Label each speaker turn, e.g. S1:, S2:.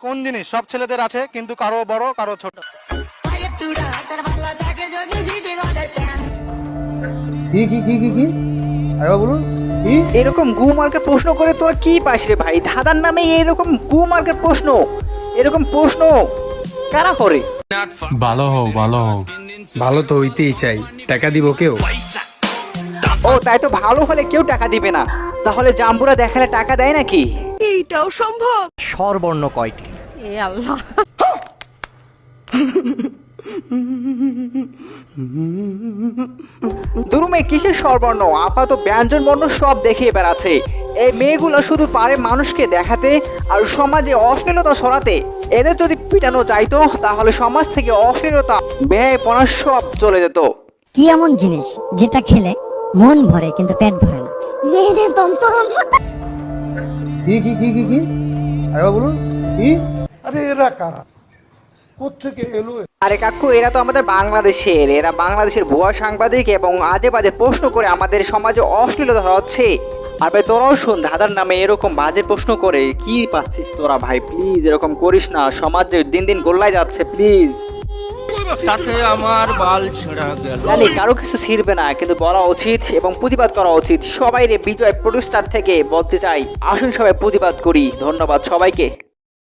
S1: কোন জিনিস সব ছেলেদের আছে কিন্তু কারো বড় কারো ছোট?
S2: কি কি কি কি কি আরে বলুন কি?
S3: এরকম গু মার্কের প্রশ্ন করে তোরা কি পাস রে ভাই? ধাঁধার নামে এরকম গু মার্কের প্রশ্ন, এরকম প্রশ্ন কারা করে?
S4: ভালো হও ভালো হও।
S5: ভালো তো হইতেই চাই, টাকা দিব কেউ?
S3: ও তাই তো, ভালো হলে কেউ টাকা দিবে না। তাহলে জাম্বুরা দেখালে টাকা দেয় নাকি?
S6: স্বরবর্ণ কয়টি?
S7: এ আল্লাহ,
S3: দুরুমে কিসের স্বরবর্ণ? আপাতত ব্যঞ্জন বর্ণ সব দেখিয়ে বেড়াচ্ছে। এই মেয়েগুলো শুধু পারে মানুষকে দেখাতে আর সমাজে অশ্লীলতা ছড়াতে। এদের যদি পিটানো যাইতো তাহলে সমাজ থেকে অশ্লীলতা, ব্যয়পনা সব চলে যেত।
S8: কি এমন জিনিস যেটা খেলে মন ভরে কিন্তু পেট ভরে না? মেয়েদের পম্পম।
S2: কি কি কি কি কি আরে বলুন কি?
S3: আরে কাকু, এরা তো আমাদের বাংলাদেশের, এরা বাংলাদেশের ভুয়া সাংবাদিক এবং আজে বাজে প্রশ্ন করে আমাদের সমাজে অশ্লীলতা হচ্ছে। আর ভাই তোরাও শুন, ধাঁধার নামে এরকম বাজে প্রশ্ন করে কি পাচ্ছিস তোরা? ভাই প্লিজ এরকম করিস না, সমাজে দিন দিন গোল্লায় যাচ্ছে, প্লিজ।
S6: তাতে আমার বাল ছেঁড়া গেল।
S3: জানি কারো কিছু ছিড়বে না, কিন্তু বলা উচিত এবং প্রতিবাদ করা উচিত। সবাই রে বিজয় প্রোডিউসার থেকে বলতে চাই, আসুন সবাই প্রতিবাদ করি। ধন্যবাদ সবাইকে।